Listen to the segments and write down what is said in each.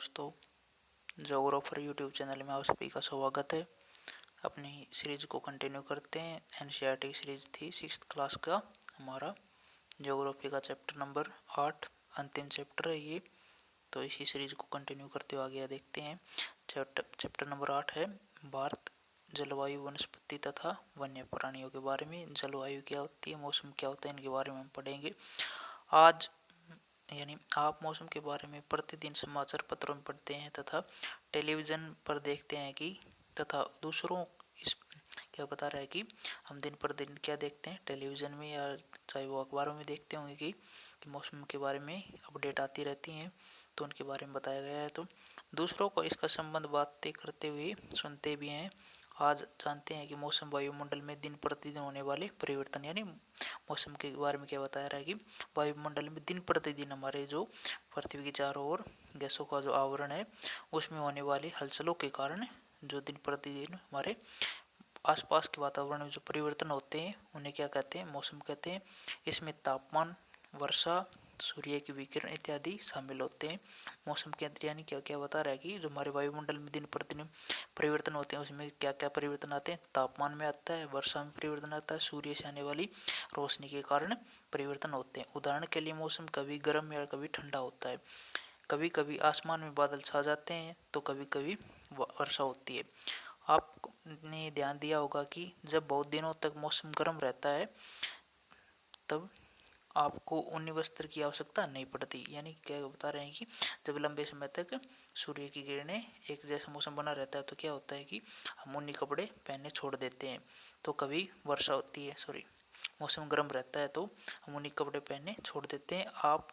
दोस्तों, geographer YouTube channel में आप सभी का स्वागत है। अपनी सीरीज को कंटिन्यू करते हैं। एनसीईआरटी सीरीज थी 6th क्लास का हमारा ज्योग्राफी का चैप्टर नंबर 8 अंतिम चैप्टर है ये। तो इसी सीरीज को कंटिन्यू करते हुए आगे देखते हैं। चैप्टर नंबर 8 है भारत, जलवायु, वनस्पति तथा वन्य प्राणियों के बारे में। जलवायु क्या होती है, मौसम क्या होता है, इनके बारे में हम पढ़ेंगे आज। यानी आप मौसम के बारे में प्रतिदिन समाचार पत्रों में पढ़ते हैं तथा टेलीविज़न पर देखते हैं कि तथा दूसरों इस क्या बता रहा है कि हम दिन पर दिन क्या देखते हैं टेलीविज़न में या चाहे वो अखबारों में देखते होंगे कि मौसम के बारे में अपडेट आती रहती हैं, तो उनके बारे में बताया गया है। तो दूसरों को इसका संबंध बातें करते हुए सुनते भी हैं। आज जानते हैं कि मौसम वायुमंडल में दिन प्रतिदिन होने वाले परिवर्तन, यानी मौसम के बारे में क्या बताया रहा है कि वायुमंडल में दिन प्रतिदिन हमारे जो पृथ्वी के चारों ओर गैसों का जो आवरण है उसमें होने वाली हलचलों के कारण जो दिन प्रतिदिन हमारे आसपास के वातावरण में जो परिवर्तन होते हैं उन्हें क्या कहते हैं, मौसम कहते हैं। इसमें तापमान, वर्षा, सूर्य की विकिरण इत्यादि शामिल होते हैं। मौसम के अंदर यानी क्या क्या बता रहा है कि जो हमारे वायुमंडल में दिन प्रतिदिन परिवर्तन होते हैं उसमें क्या क्या परिवर्तन आते हैं। तापमान में आता है, वर्षा में परिवर्तन आता है, सूर्य से आने वाली रोशनी के कारण परिवर्तन होते हैं। उदाहरण के लिए मौसम कभी गर्म या कभी ठंडा होता है। कभी कभी आसमान में बादल छा जाते हैं तो कभी कभी वर्षा होती है। आपने ध्यान दिया होगा कि जब बहुत दिनों तक मौसम गर्म रहता है तब आपको ऊनी वस्त्र की आवश्यकता नहीं पड़ती। यानी क्या बता रहे हैं कि जब लंबे समय तक सूर्य की किरणें एक जैसा मौसम बना रहता है तो क्या होता है कि हम ऊनी कपड़े पहनने छोड़ देते हैं। तो कभी वर्षा होती है, मौसम गर्म रहता है तो हम ऊनी कपड़े पहनने छोड़ देते हैं। आप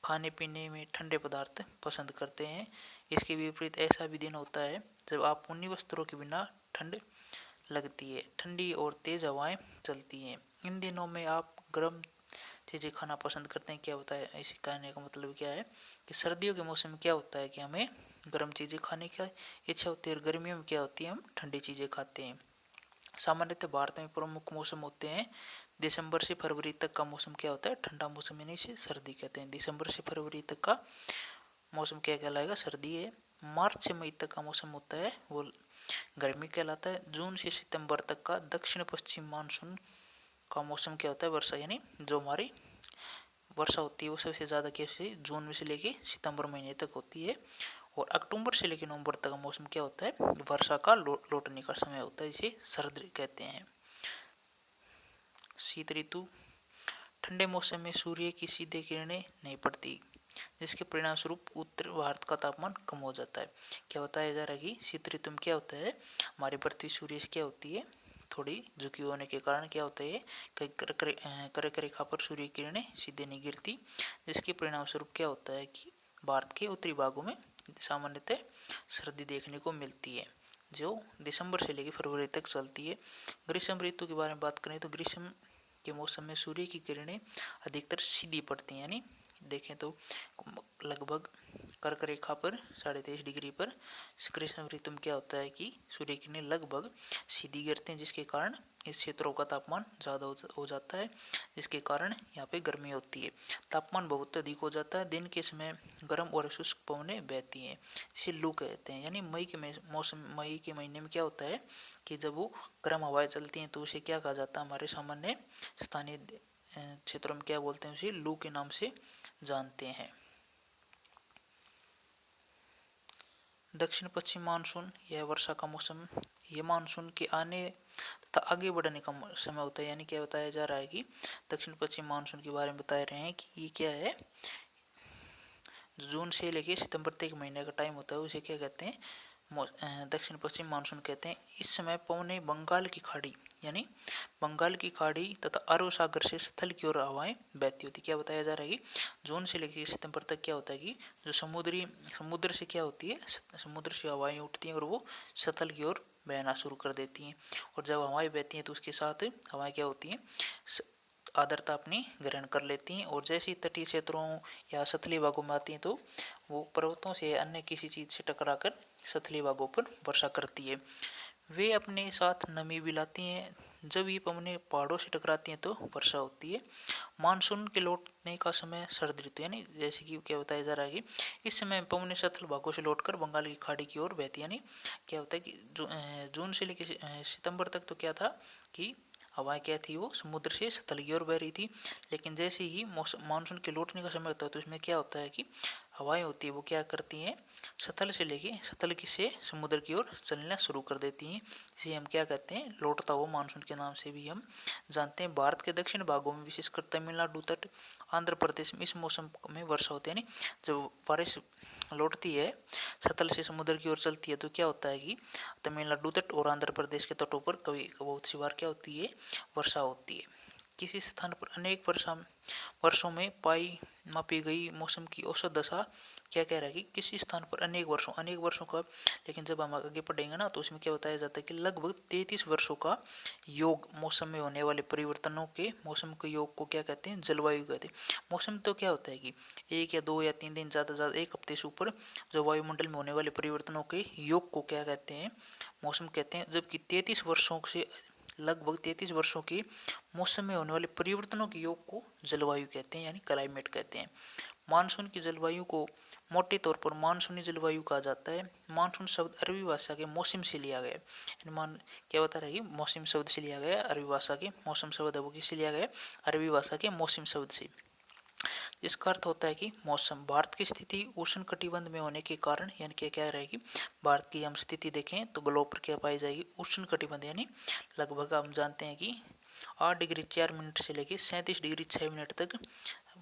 खाने पीने में ठंडे पदार्थ पसंद करते हैं। इसके विपरीत ऐसा भी दिन होता है जब आप ऊनी वस्त्रों के बिना ठंड लगती है, ठंडी और तेज़ हवाएं चलती हैं। इन दिनों में आप गर्म चीज़ें खाना पसंद करते हैं। क्या होता है, इसी कहने का मतलब क्या है कि सर्दियों के मौसम में क्या होता है कि हमें गर्म चीज़ें खाने की इच्छा होती है और गर्मियों में क्या होती है, हम ठंडी चीज़ें खाते हैं। सामान्यतः भारत में प्रमुख मौसम होते हैं दिसंबर से फरवरी तक का मौसम क्या होता है, ठंडा मौसम, यानी इसे सर्दी कहते हैं। दिसंबर से फरवरी तक का मौसम क्या कहलाएगा, सर्दी है। मार्च से मई तक का मौसम होता है वो गर्मी कहलाता है। जून से सितंबर तक का दक्षिण पश्चिम मानसून का मौसम क्या होता है, वर्षा, यानी जो हमारी वर्षा होती है वो सबसे ज़्यादा कैसे जून में से लेके सितंबर महीने तक होती है। और अक्टूबर से लेकर नवंबर तक का मौसम क्या होता है, वर्षा का लौटने का समय होता है, इसे शरद कहते हैं। शीत ऋतु, ठंडे मौसम में सूर्य की सीधे किरणें नहीं पड़ती जिसके परिणाम स्वरूप उत्तर भारत का तापमान कम हो जाता है। क्या बताया जा रहा है कि शीत ऋतु में क्या होता है, हमारी पृथ्वी सूर्य से क्या होती है, थोड़ी झुकी होने के कारण क्या होता है, कई कर्क रेखा पर सूर्य किरणें सीधे नहीं गिरती, जिसके परिणाम स्वरूप क्या होता है कि भारत के उत्तरी भागों में सामान्यतः सर्दी देखने को मिलती है जो दिसंबर से लेकर फरवरी तक चलती है। ग्रीष्म ऋतु के बारे में बात करें तो ग्रीष्म के मौसम में सूर्य की किरणें अधिकतर सीधी पड़ती हैं, यानी देखें तो लगभग कर्क रेखा पर 23.5 डिग्री पर ग्रीष्म ऋतु में क्या होता है कि सूर्य किरणें लगभग सीधी गिरते हैं, जिसके कारण इस क्षेत्रों का तापमान ज़्यादा हो जाता है, जिसके कारण यहाँ पे गर्मी होती है। तापमान बहुत अधिक हो जाता है, दिन के समय गर्म और शुष्क पवनें बहती हैं, इसे लू कहते हैं। यानी मई के महीने में क्या होता है कि जब वो गर्म हवाएं चलती हैं तो उसे क्या कहा जाता है, हमारे सामान्य स्थानीय क्षेत्रों में क्या बोलते हैं, उसे लू के नाम से जानते हैं। दक्षिण पश्चिम मानसून, यह वर्षा का मौसम, ये मानसून के आने तथा आगे बढ़ने का समय होता है। यानी क्या बताया जा रहा है कि दक्षिण पश्चिम मानसून के बारे में बता रहे हैं कि ये क्या है, जून से लेके सितंबर तक महीने का टाइम होता है, उसे क्या कहते हैं, दक्षिण पश्चिम मानसून कहते हैं। इस समय पवनें बंगाल की खाड़ी, यानी बंगाल की खाड़ी तथा अरब सागर से स्थल की ओर हवाएं बहती होती। क्या बताया जा रहा है कि जून से लेकर सितंबर तक क्या होता है कि जो समुद्र से क्या होती है, समुद्र से हवाएं उठती हैं और वो स्थल की ओर बहना शुरू कर देती हैं। और जब हवाएं बहती हैं तो उसके साथ हवाएं क्या होती हैं, आर्द्रता अपनी ग्रहण कर लेती हैं, और जैसे ही तटीय क्षेत्रों या सतली भागों में आती हैं तो वो पर्वतों से अन्य किसी चीज़ से टकराकर सतली भागों पर वर्षा करती है। वे अपने साथ नमी भी लाती हैं। जब ये पवनें पहाड़ों से टकराती हैं तो वर्षा होती है। मानसून के लौटने का समय शरद ऋतु, यानी जैसे कि क्या बताया जा रहा है कि इस समय पवनें सतल भागों से लौटकर बंगाल की खाड़ी की ओर बहती, यानी क्या होता है कि जून से लेकर सितंबर तक तो क्या था कि हवाएं क्या थी, वो समुद्र से सतल की ओर बह रही थी। लेकिन जैसे ही मौसम मानसून के लौटने का समय होता है तो इसमें क्या होता है कि हवाएं होती है वो क्या करती हैं, सतल से लेके सतल की से समुद्र की ओर चलना शुरू कर देती हैं। इसे हम क्या कहते हैं, लौटता हुआ मानसून के नाम से भी हम जानते हैं। भारत के दक्षिण भागों में विशेषकर तमिलनाडु तट, आंध्र प्रदेश में इस मौसम में वर्षा होती है। यानी जब बारिश लौटती है सतल से समुद्र की ओर चलती है तो क्या होता है कि तमिलनाडु तट और आंध्र प्रदेश के तटों पर कभी बहुत सी बार क्या होती है, वर्षा होती है। किसी स्थान पर अनेक वर्षों में मापी गई मौसम की औसत दशा क्या कह रहा है कि किसी स्थान पर अनेक वर्षों का, लेकिन जब हम आगे पढ़ेंगे ना तो उसमें क्या बताया जाता है कि लगभग 33 वर्षों का योग मौसम में होने वाले परिवर्तनों के मौसम के योग को क्या कहते हैं, जलवायु कहते हैं। मौसम तो क्या होता है कि 1 या 2 या 3 दिन ज़्यादा से ज़्यादा 1 हफ्ते से ऊपर जो वायुमंडल में होने वाले परिवर्तनों के योग को क्या कहते हैं, मौसम कहते हैं। जबकि 33 वर्षों के मौसम में होने वाले परिवर्तनों के योग को जलवायु कहते हैं, यानी क्लाइमेट कहते हैं। मानसून की जलवायु को मोटे तौर पर मानसूनी जलवायु कहा जाता है। मानसून शब्द अरबी भाषा के मौसम से लिया गया है। मान क्या बता रहा है कि मौसम शब्द से लिया गया, अरबी भाषा के मौसम शब्द है वो किससे लिया गया, अरबी भाषा के मौसम शब्द से। इसका अर्थ होता है कि मौसम भारत की स्थिति उष्ण कटिबंध में होने के कारण, यानी क्या क्या रहेगी, भारत की हम स्थिति देखें तो ग्लोब पर क्या पाई जाएगी, उष्ण कटिबंध, यानी लगभग हम जानते हैं कि 8 डिग्री 4 मिनट से लेकर 37 डिग्री 6 मिनट तक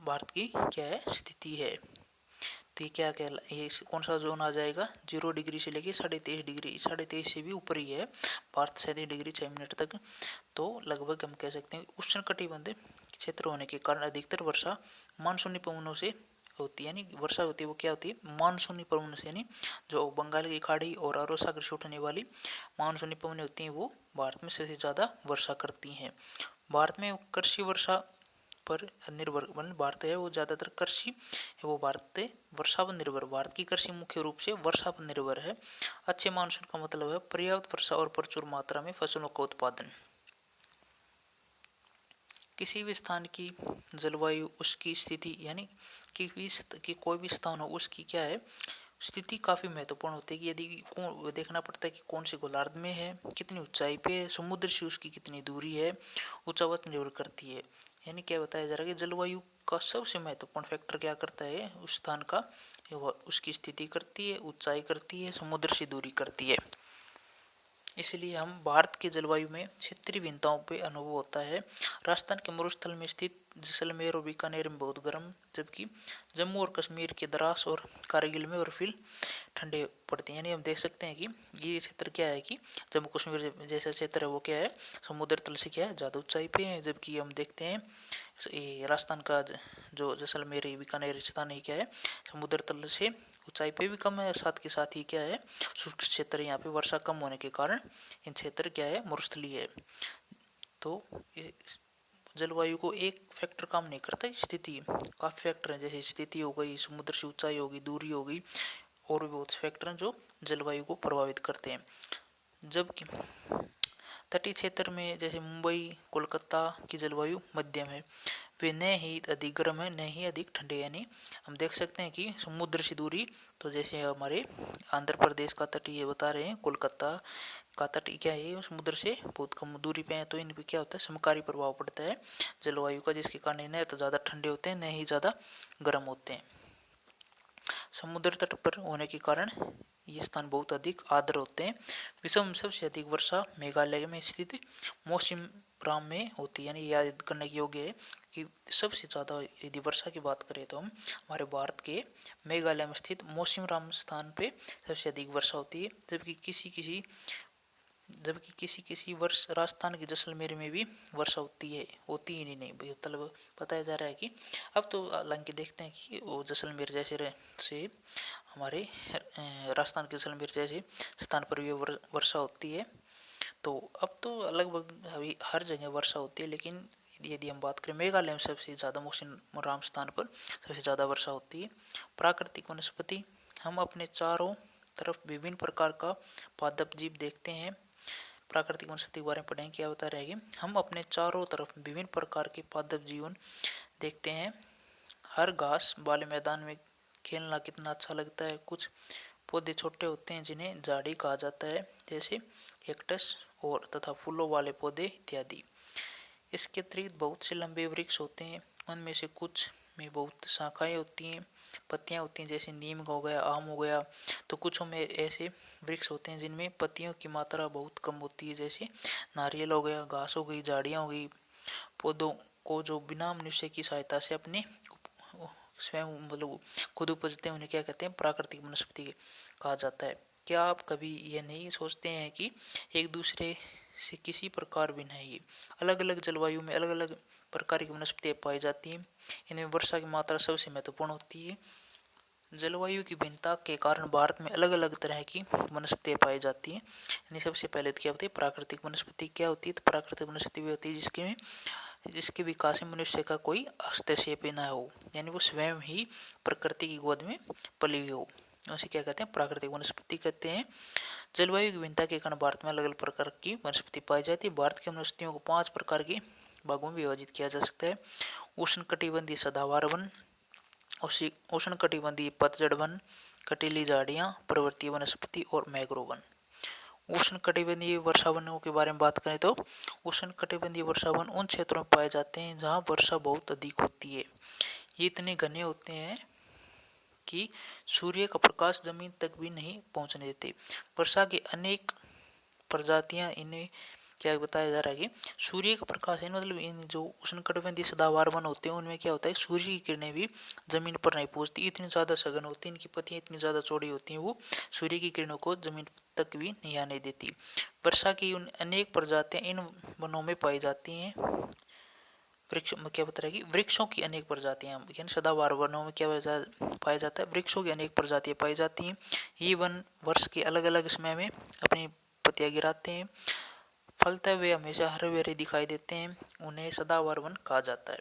भारत की क्या है, स्थिति है। तो ये क्या कहला, ये कौन सा जोन आ जाएगा, 0 डिग्री से लेके 23.5 से भी ऊपर ही है भारत, 37 डिग्री 6 मिनट तक। तो लगभग हम कह सकते हैं उष्ण कटिबंध क्षेत्र होने के कारण अधिकतर वर्षा मानसूनी पवनों से होती है। यानी वर्षा होती है वो क्या होती है, मानसूनी पवन से, यानी जो बंगाल की खाड़ी और अरब सागर से उठने वाली मानसूनी पवनें होती हैं वो भारत में सबसे ज़्यादा वर्षा करती हैं। भारत में कृषि वर्षा पर निर्भर, मतलब भारत है वो ज़्यादातर कृषि है वो भारत वर्षा पर निर्भर, भारत की कृषि मुख्य रूप से वर्षा पर निर्भर है। अच्छे मानसून का मतलब है पर्याप्त वर्षा और प्रचुर मात्रा में फसलों का उत्पादन। किसी भी स्थान की जलवायु, उसकी स्थिति, यानी कि कोई भी स्थान हो उसकी क्या है, स्थिति काफ़ी महत्वपूर्ण होती है। कि यदि कौन देखना पड़ता है कि कौन से गोलार्ध में है, कितनी ऊंचाई पे है, समुद्र से उसकी कितनी दूरी है, ऊंचावत निर्भर करती है। यानी क्या बताया जा रहा है कि जलवायु का सबसे महत्वपूर्ण फैक्टर क्या करता है, उस स्थान का उसकी स्थिति करती है, ऊंचाई करती है, समुद्र से दूरी करती है। इसलिए हम भारत के जलवायु में क्षेत्रीय भिन्नताओं पे अनुभव होता है। राजस्थान के मरुस्थल में स्थित जैसलमेर और बीकानेर में बहुत गर्म, जबकि जम्मू और कश्मीर के द्रास और कारगिल में बर्फीले ठंडे पड़ते हैं। यानी हम देख सकते हैं कि ये क्षेत्र क्या है कि जम्मू कश्मीर जैसा क्षेत्र है वो क्या है, समुद्र तल से क्या है, ज़्यादा ऊंचाई पे है। जबकि हम देखते हैं ये राजस्थान का जो जैसलमेर बीकानेर स्थान है क्या है, समुद्र तल से ऊंचाई पे भी कम है, साथ के साथ ही क्या है, शुष्क क्षेत्र, यहाँ पे वर्षा कम होने के कारण इन क्षेत्र क्या है, मरुस्थलीय है। तो जलवायु को एक फैक्टर काम नहीं करता, स्थिति काफ़ी फैक्टर हैं, जैसे स्थिति हो गई, समुद्र से ऊंचाई होगी, दूरी हो गई, और भी बहुत से फैक्टर हैं जो जलवायु को प्रभावित करते हैं। जबकि तटीय क्षेत्र में जैसे मुंबई, कोलकाता की जलवायु मध्यम है, वे न ही अधिक गर्म है न ही अधिक ठंडे। यानी हम देख सकते हैं कि समुद्र से दूरी, तो जैसे हमारे आंध्र प्रदेश का तट ये बता रहे हैं, कोलकाता का तट क्या है, समुद्र से बहुत कम दूरी पे है, तो इन पे क्या होता है, समकारी प्रभाव पड़ता है जलवायु का, जिसके कारण न तो ज़्यादा ठंडे होते हैं न ही ज़्यादा गर्म होते हैं। समुद्र तट पर होने के कारण ये स्थान बहुत अधिक आर्द्र होते हैं। विश्व में सबसे अधिक वर्षा मेघालय में स्थित मौसिनराम में होती है। यानी याद करने के योग्य है कि सबसे ज़्यादा यदि वर्षा की बात करें तो हम हमारे भारत के मेघालय में स्थित मौसिनराम स्थान पे सबसे अधिक वर्षा होती है। जबकि किसी वर्ष राजस्थान के जैसलमेर में भी वर्षा होती ही नहीं मतलब बताया जा रहा है कि अब तो हालांकि देखते हैं कि वो जैसलमेर जैसे से हमारे राजस्थान के जैसलमेर जैसे स्थान पर भी वर्षा होती है। तो अब तो लगभग अभी हर जगह वर्षा होती है, लेकिन यदि हम बात करें मेघालय में सबसे ज़्यादा मौसिनराम स्थान पर सबसे ज़्यादा वर्षा होती है। प्राकृतिक वनस्पति, हम अपने चारों तरफ विभिन्न प्रकार का पादप जीव देखते हैं। प्राकृतिक वनस्पति के बारे में पढ़ेंगे। क्या बता रहे हैं कि हम अपने चारों तरफ विभिन्न प्रकार के पादप जीवन देखते हैं। हर घास वाले मैदान में खेलना कितना अच्छा लगता है। कुछ पौधे छोटे होते हैं जिन्हें झाड़ी कहा जाता है, जैसे कैक्टस और तथा फूलों वाले पौधे इत्यादि। इसके अतिरिक्त बहुत से लंबे वृक्ष होते हैं, उनमें से कुछ में बहुत शाखाएं होती हैं, पत्तियां होती हैं, जैसे नीम का हो गया, आम हो गया। तो कुछ में ऐसे वृक्ष होते हैं जिनमें पत्तियों की मात्रा बहुत कम होती है, जैसे नारियल हो गया, घास हो गई, झाड़ियाँ हो गई। पौधों को जो बिना मनुष्य की सहायता से अपने स्वयं मतलब खुद उपजते हैं, उन्हें क्या कहते हैं, प्राकृतिक वनस्पति कहा जाता है। क्या आप कभी ये नहीं सोचते हैं कि एक दूसरे से किसी प्रकार भिन्न है ये? अलग अलग जलवायु में अलग अलग प्रकार की वनस्पतियाँ पाई जाती हैं। इनमें वर्षा की मात्रा सबसे महत्वपूर्ण होती है। जलवायु की भिन्नता के कारण भारत में अलग अलग तरह की वनस्पतियाँ पाई जाती हैं। यानी सबसे पहले तो क्या होती है, प्राकृतिक वनस्पति क्या होती है? तो प्राकृतिक वनस्पति भी होती है जिसके विकास में मनुष्य का कोई हस्तक्षेप न हो, यानी वो स्वयं ही प्रकृति की गोद में पली हुई हो, उसे क्या कहते हैं, प्राकृतिक वनस्पति कहते हैं। जलवायु की भिन्नता के कारण भारत में अलग अलग प्रकार की वनस्पति पाई जाती है। भारत की वनस्पतियों को 5 प्रकार के भागों में विभाजित किया जा सकता है। उष्णकटिबंधीय सदाबहार वन, उष्णकटिबंधीय पतझड़ वन, कटीली झाड़ियाँ, पर्वतीय वनस्पति और मैंग्रोव वन। उष्णकटिबंधीय वर्षा वनों के बारे में बात करें तो उष्णकटिबंधीय वर्षा वन उन क्षेत्रों में पाए जाते हैं जहाँ वर्षा बहुत अधिक होती है। ये इतने घने होते हैं कि सूर्य का प्रकाश जमीन तक भी नहीं पहुँचने देते। वर्षा की अनेक प्रजातियाँ इन्हें क्या बताया जा रहा है कि सूर्य का प्रकाश है, मतलब इन जो उष्णकटिबंधीय सदाबहार वन होते हैं उनमें क्या होता है, सूर्य की किरणें भी जमीन पर नहीं पहुंचती, इतनी ज़्यादा सघन होती है, इनकी पत्तियां इतनी ज़्यादा चौड़ी होती हैं, वो सूर्य की किरणों को जमीन तक भी नहीं आने देती। वर्षा की उन अनेक प्रजातियां इन वनों में पाई जाती हैं। वृक्ष क्या बता रहा है कि वृक्षों की अनेक प्रजातियां, यानी सदाबहार वनों में क्या पाया जाता है, वृक्षों की अनेक प्रजातियां पाई जाती हैं। ये वन वर्ष के अलग अलग समय में अपनी पत्तियां गिराते हैं। फलतः वे हमेशा हरे भरे दिखाई देते हैं, उन्हें सदाबहार वन कहा जाता है।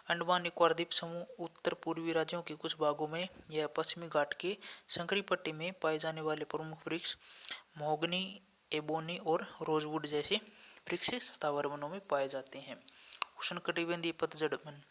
अंडमान निकोबार द्वीप समूह उत्तर पूर्वी राज्यों के कुछ भागों में या पश्चिमी घाट के संकरी पट्टी में पाए जाने वाले प्रमुख वृक्ष महोगनी, एबोनी और रोजवुड जैसे वृक्ष सदाबहार वनों में पाए जाते हैं। उष्णकटिबंधीय पतझड़ वन,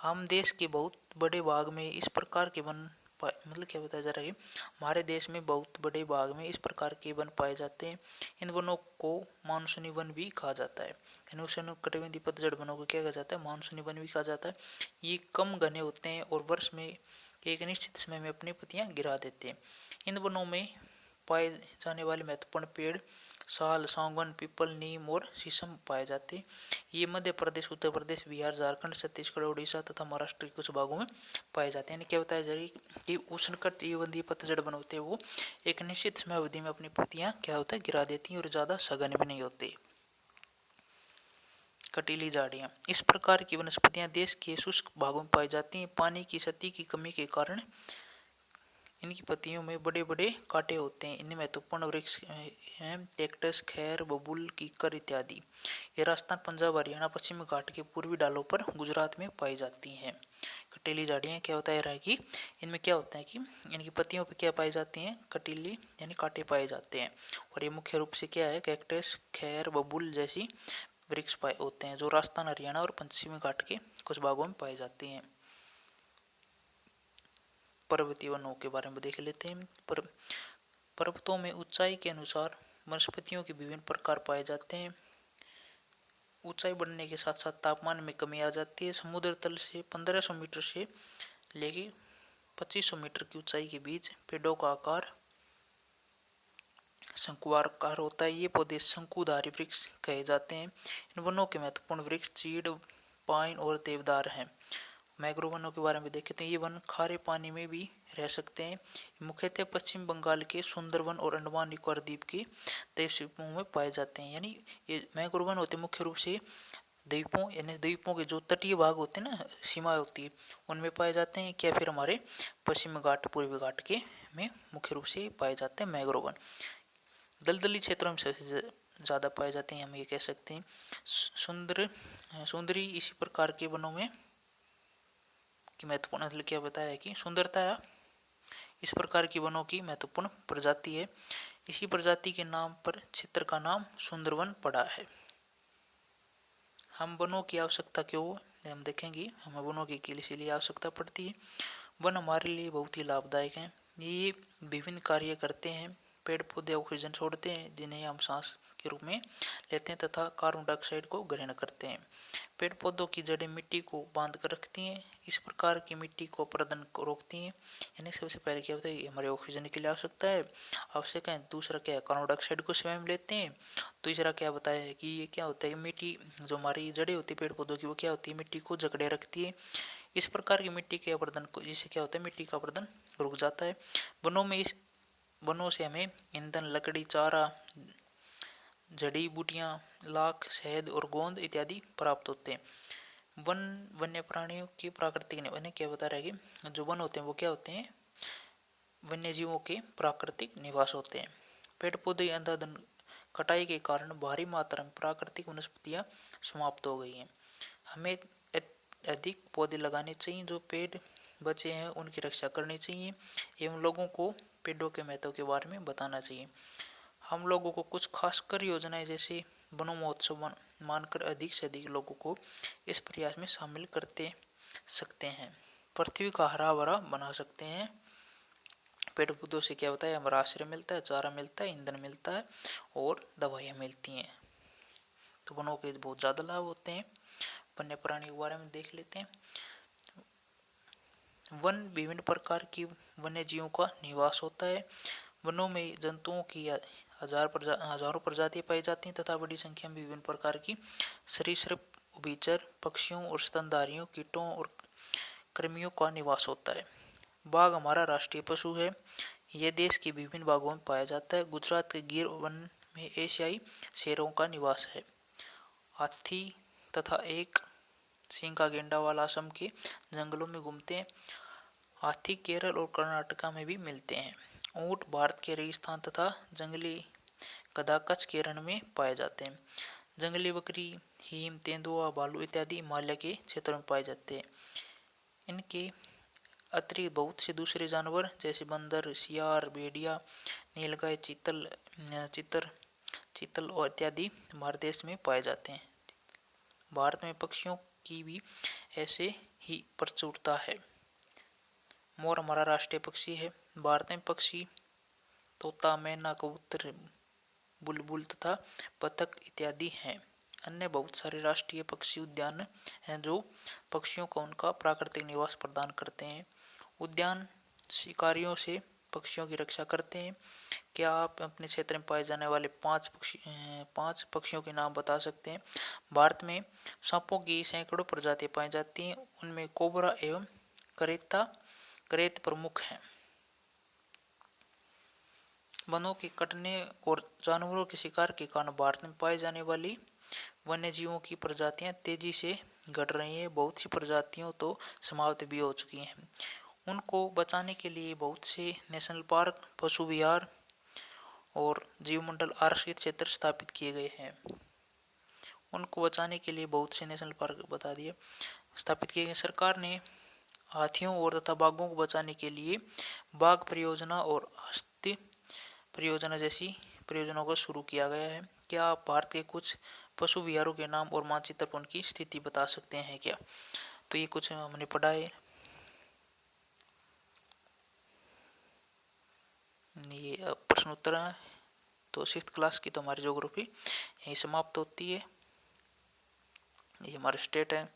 हम देश के बहुत बड़े भाग में इस प्रकार के वन मतलब क्या बताया जा रहा है, हमारे देश में बहुत बड़े भाग में इस प्रकार के वन पाए जाते हैं। इन वनों को मानसूनी वन भी कहा जाता है। यानी उष्णकटिबंधीय पतझड़ वनों को क्या कहा जाता है, मानसूनी वन भी कहा जाता है। ये कम घने होते हैं और वर्ष में एक निश्चित समय में अपनी पत्तियां गिरा देते हैं। इन वनों में पाए जाने वाले महत्वपूर्ण पेड़ साल, सागौन, पीपल, नीम और शीशम पाए जाते हैं। ये मध्य प्रदेश, उत्तर प्रदेश, बिहार, झारखंड, छत्तीसगढ़, उड़ीसा तथा महाराष्ट्र के कुछ भागों में पाए जाते हैं। यानी क्या बताया जा रहा है कि उष्णकटिबंधीय पतझड़ वन होते हैं वो एक निश्चित समय अवधि में अपनी पत्तियां क्या होता है, गिरा देती हैं और ज़्यादा सघन भी नहीं होते। कटीली झाड़ियाँ, इस प्रकार की वनस्पतियाँ देश के शुष्क भागों में पाई जाती हैं। पानी की सतह की कमी के कारण इनकी पत्तियों में बड़े बड़े कांटे होते हैं। इनमें महत्वपूर्ण वृक्ष हैं कैक्टस, खैर, बबूल, कीकर इत्यादि। ये राजस्थान, पंजाब, हरियाणा, पश्चिमी घाट के पूर्वी डालों पर गुजरात में पाई जाती हैं। कटीली झाड़ियाँ क्या होता है कि इनमें क्या होता है कि इनकी पत्तियों पर क्या पाई जाती हैं, कटीली यानी कांटे पाए जाते हैं। और ये मुख्य रूप से क्या है, कैक्टस, खैर, बबूल जैसी वृक्ष पाए होते हैं जो राजस्थान, हरियाणा और पश्चिमी घाट के कुछ भागों में पाए जाते हैं। पर्वतीय वनों के बारे में देख लेते हैं। पर्वतों में ऊंचाई के अनुसार वनस्पतियों के विभिन्न प्रकार पाए जाते हैं। ऊंचाई बढ़ने के साथ साथ तापमान में कमी आ जाती है। समुद्र तल से 1500 मीटर से लेके 2500 मीटर की ऊंचाई के बीच पेड़ों का आकार शंकुआकार होता है। ये पौधे शंकुधारी वृक्ष कहे जाते हैं। इन वनों के महत्वपूर्ण वृक्ष चीड़, पाइन और देवदार हैं। मैंग्रोव वनों के बारे में देखें तो ये वन खारे पानी में भी रह सकते हैं। मुख्यतः पश्चिम बंगाल के सुंदरवन और अंडमान निकोबार द्वीप के द्वीप समूह में पाए जाते हैं। यानी ये मैंग्रोव वन होते हैं मुख्य रूप से द्वीपों, यानी द्वीपों के जो तटीय भाग होते हैं ना, सीमा होती है, उनमें पाए जाते हैं। क्या फिर हमारे पश्चिमी घाट, पूर्वी घाट के में मुख्य रूप से पाए जाते हैं मैंग्रोव वन। दलदली क्षेत्रों में सबसे ज़्यादा पाए जाते हैं, हम ये कह सकते हैं। सुंदरी इसी प्रकार के वनों में की महत्वपूर्ण मतलब क्या बताया है कि सुंदरता इस प्रकार की वनों की महत्वपूर्ण प्रजाति है। इसी प्रजाति के नाम पर क्षेत्र का नाम सुंदरवन पड़ा है। हम वनों की आवश्यकता क्यों है, हम देखेंगे। हमें वनों की इसीलिए आवश्यकता पड़ती है। वन हमारे लिए बहुत ही लाभदायक हैं। ये विभिन्न कार्य करते हैं। पेड़ पौधे ऑक्सीजन छोड़ते हैं जिन्हें हम सांस के रूप में लेते हैं तथा कार्बन डाइऑक्साइड को ग्रहण करते हैं। पेड़ पौधों की जड़ें मिट्टी को बांध कर रखती हैं, इस प्रकार की मिट्टी को अपरदन को रोकती हैं। यानी सबसे पहले क्या होता है, हमारे ऑक्सीजन के लिए आवश्यक है। दूसरा क्या है, कार्बन डाइऑक्साइड को स्वयं लेते हैं। तीसरा क्या बताया है कि ये क्या होता है, मिट्टी जो हमारी जड़ें होती है पेड़ पौधों की, वो क्या होती है, मिट्टी को जकड़े रखती है। इस प्रकार की मिट्टी के अपरदन को, जिससे क्या होता है, मिट्टी का अपरदन रुक जाता है। वनों से हमें ईंधन, लकड़ी, चारा, जड़ी बूटियां, लाख, शहद और गोंद इत्यादि प्राप्त होते हैं। वन वन्य प्राणियों की प्राकृतिक निवास, क्या बता रहा है कि जो वन होते हैं वो क्या होते हैं, वन्य जीवों के प्राकृतिक निवास होते हैं। पेड़ पौधे अंधाधुंध कटाई के कारण भारी मात्रा में प्राकृतिक वनस्पतियां समाप्त हो गई हैं। हमें अधिक पौधे लगाने चाहिए। जो पेड़ बचे हैं उनकी रक्षा करनी चाहिए एवं लोगों को पेड़ों के महत्व के बारे में बताना चाहिए। हम लोगों को कुछ खासकर योजनाएं जैसे वनों महोत्सव मानकर अधिक से अधिक लोगों को इस प्रयास में शामिल करते सकते हैं। पृथ्वी का हरा भरा बना सकते हैं। पेड़ पौधों से क्या होता है, हमारा आश्रय मिलता है, चारा मिलता है, ईंधन मिलता है और दवाइयाँ मिलती हैं। तो वनों के बहुत ज़्यादा लाभ होते हैं। वन्य प्राणी के बारे में देख लेते हैं। वन विभिन्न प्रकार की वन्य जीवों का निवास होता है। वनों में जंतुओं की हजारों प्रजातियां पाई जाती हैं तथा बड़ी संख्या में विभिन्न प्रकार की सरीसृप, उभयचर, पक्षियों और स्तनधारियों, कीटों और कृमियों का निवास होता है। बाघ हमारा राष्ट्रीय पशु है। यह देश के विभिन्न भागों में पाया जाता है। गुजरात के गिर वन में एशियाई शेरों का निवास है। हाथी तथा एक सिंह का गेंडा वाला असम के जंगलों में घूमते हैं। हाथी केरल और कर्नाटका में भी मिलते हैं। ऊंट भारत के रेगिस्तान तथा जंगली गधा कच्छ केरल में पाए जाते हैं। जंगली बकरी, हिम, तेंदुआ, भालू इत्यादि हिमालय के क्षेत्रों में पाए जाते हैं। इनके अतिरिक्त बहुत से दूसरे जानवर जैसे बंदर, सियार, भेड़िया, नीलगाय, चीतल और इत्यादि हमारे देश में पाए जाते हैं। भारत में पक्षियों की भी ऐसे ही प्रचुरता है। मोर हमारा राष्ट्रीय पक्षी है। भारत में पक्षी तोता, मैना, कबूतर, बुलबुल तथा बतख इत्यादि हैं। अन्य बहुत सारे राष्ट्रीय पक्षी उद्यान हैं जो पक्षियों को उनका प्राकृतिक निवास प्रदान करते हैं। उद्यान शिकारियों से पक्षियों की रक्षा करते हैं। क्या आप अपने क्षेत्र में पाए जाने वाले पांच पक्षियों के नाम बता सकते हैं? भारत में सांपों की सैकड़ों प्रजातियां पाई जाती हैं। उनमें कोबरा एवं करेत प्रमुख हैं। वनों के कटने और जानवरों के शिकार के कारण भारत में पाई जाने वाली वन्य जीवों की प्रजातियां तेजी से घट रही हैं। बहुत सी प्रजातियों तो समाप्त भी हो चुकी हैं। उनको बचाने के लिए बहुत से नेशनल पार्क, पशु विहार और जीवमंडल आरक्षित क्षेत्र स्थापित किए गए हैं। उनको बचाने के लिए बहुत से नेशनल पार्क स्थापित किए गए। सरकार ने हाथियों और तथा बाघों को बचाने के लिए बाघ परियोजना और हस्ती परियोजना जैसी परियोजनाओं को शुरू किया गया है। क्या आप भारत के कुछ पशु विहारों के नाम और मानचित्र पर उनकी स्थिति बता सकते हैं क्या? तो ये कुछ हमने पढ़ा है। ये प्रश्न उत्तर है। तो 6th क्लास की तो हमारी ज्योग्राफी यहीं समाप्त होती है। ये हमारे स्टेट है।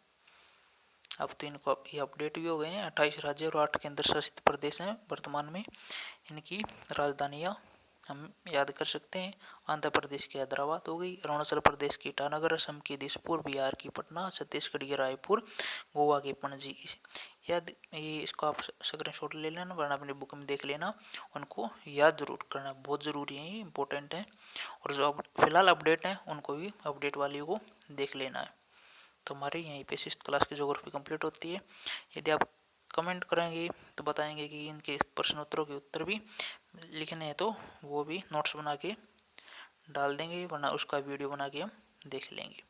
अब तो इनको ये अपडेट भी हो गए हैं। 28 राज्य और 8 केंद्र शासित प्रदेश हैं वर्तमान में। इनकी राजधानियाँ हम याद कर सकते हैं। आंध्र प्रदेश की हैदराबाद हो गई, अरुणाचल प्रदेश की ईटानगर, असम की दिसपुर, बिहार की पटना, छत्तीसगढ़ की रायपुर, गोवा की पणजी। ये इसको आप स्क्रीनशॉट ले लेना, वरना अपनी बुक में देख लेना। उनको याद जरूर करना, बहुत ज़रूरी है, ये इंपॉर्टेंट है। और जो फिलहाल अपडेट है उनको भी अपडेट वाली को देख लेना है। तो हमारे यहीं पे 6th क्लास की ज्योग्राफी कंप्लीट होती है। यदि आप कमेंट करेंगे तो बताएंगे कि इनके प्रश्न उत्तरों के उत्तर भी लिखने हैं तो वो भी नोट्स बना के डाल देंगे, वरना उसका वीडियो बना के हम देख लेंगे।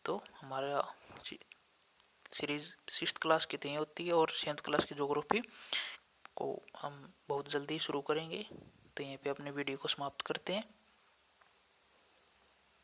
तो हमारा सीरीज़ 6th क्लास की तैयारी होती है और 7th क्लास की ज्योग्राफी को हम बहुत जल्दी शुरू करेंगे। तो यहीं पे अपने वीडियो को समाप्त करते हैं।